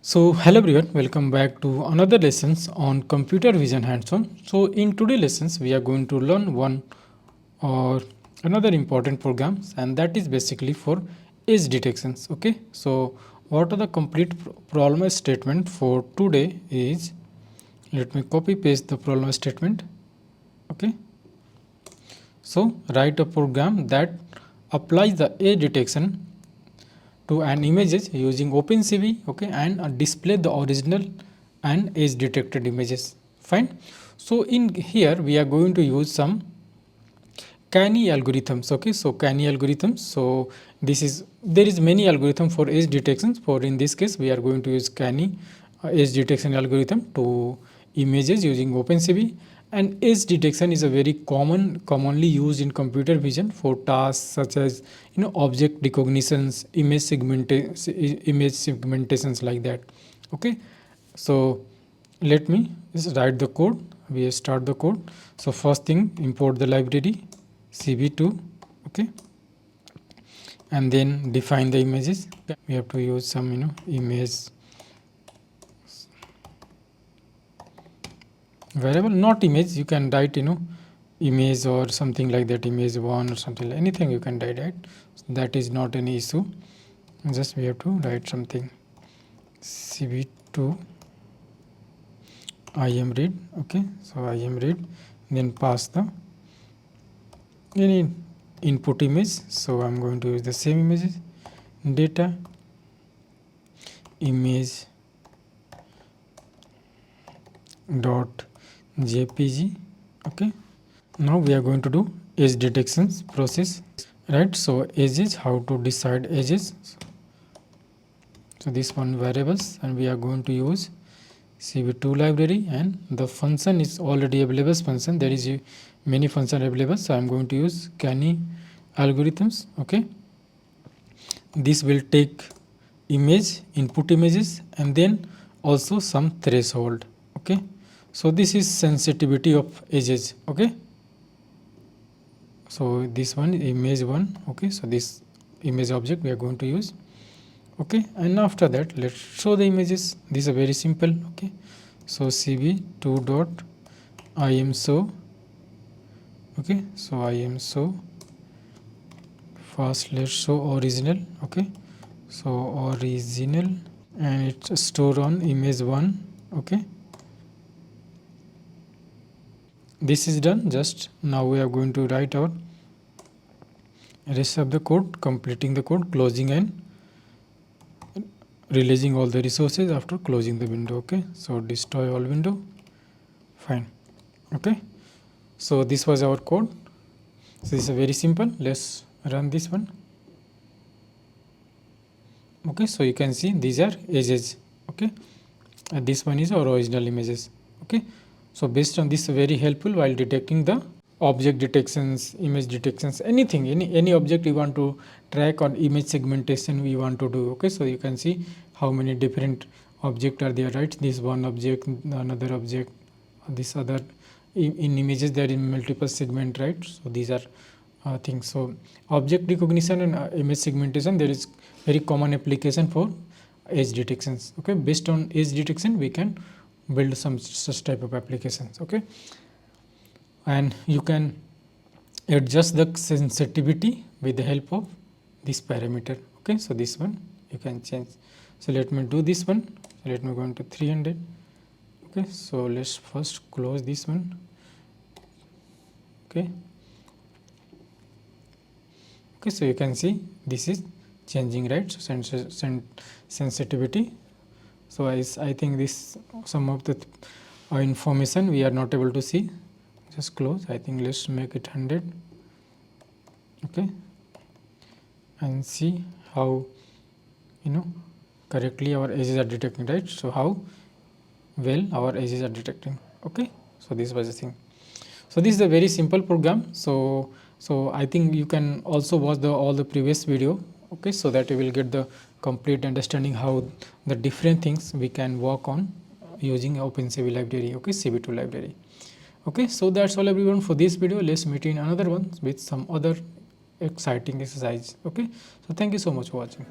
So hello everyone, welcome back to another lessons on computer vision hands-on. So in today's lessons we are going to learn one or another important programs, and that is basically for edge detections. Okay, so what are the complete problem statement for today is, let me copy paste the problem statement. Okay, so write a program that applies the edge detection to an images using OpenCV, okay, and display the original and edge detected images. Fine. So in here we are going to use some canny algorithms. Okay, so canny algorithms. So this is, there is many algorithm for edge detections. For in this case we are going to use canny edge detection algorithm to images using OpenCV. And edge detection is a very commonly used in computer vision for tasks such as object recognitions, image segmentations like that. Okay, so let me just write the code. We start the code. So first thing, import the library cv2. Okay, and then define the images. We have to use some image variable, not image. You can write image or something like that, image 1 or something, anything you can write, right? So that is not any issue. Just we have to write something cv2 im read. Okay, so im read, then pass the any input image. So I'm going to use the same images, data image dot jpg. Okay, now we are going to do edge detections process, right? So edges, how to decide edges. So this one variables, and we are going to use cv2 library, and the function is already available function. There is a many function available, so I'm going to use canny algorithms. Okay, this will take image, input images, and then also some threshold. Okay, so this is sensitivity of edges. Okay, so this one image 1. Okay, so this image object we are going to use. Okay, and after that let's show the images. These are very simple. Okay, so cv2 dot im show. Okay, so im show, first let's show original. Okay, so original, and it's stored on image 1. Okay, this is done. Just now we are going to write our rest of the code, completing the code, closing and releasing all the resources after closing the window. Okay, so destroy all window. Fine. Okay, so this was our code. So this is very simple. Let's run this one. Okay, so you can see these are edges. Okay, and this one is our original images. Okay, so based on this, very helpful while detecting the object detections, image detections, anything, any object you want to track, or image segmentation we want to do. Okay, so you can see how many different object are there, right? This one object, another object, this other. In images there is multiple segment, right? So these are things. So object recognition and image segmentation, there is very common application for edge detections. Okay, based on edge detection we can build some such type of applications. Okay, and you can adjust the sensitivity with the help of this parameter. Okay, so this one you can change. So let me do this one. So let me go into 300. Okay, so let's first close this one. Okay, okay, so you can see this is changing, right? So sensitivity. So I think this some of the information we are not able to see. Just close. I think let's make it 100. Okay, and see how correctly our edges are detecting, right? So how well our edges are detecting. Okay, so this was the thing. So this is a very simple program. So I think you can also watch all the previous video. Okay, so that you will get the complete understanding how the different things we can work on using OpenCV library. Okay, cv2 library. Okay, so that's all everyone for this video. Let's meet in another one with some other exciting exercise. Okay, so thank you so much for watching.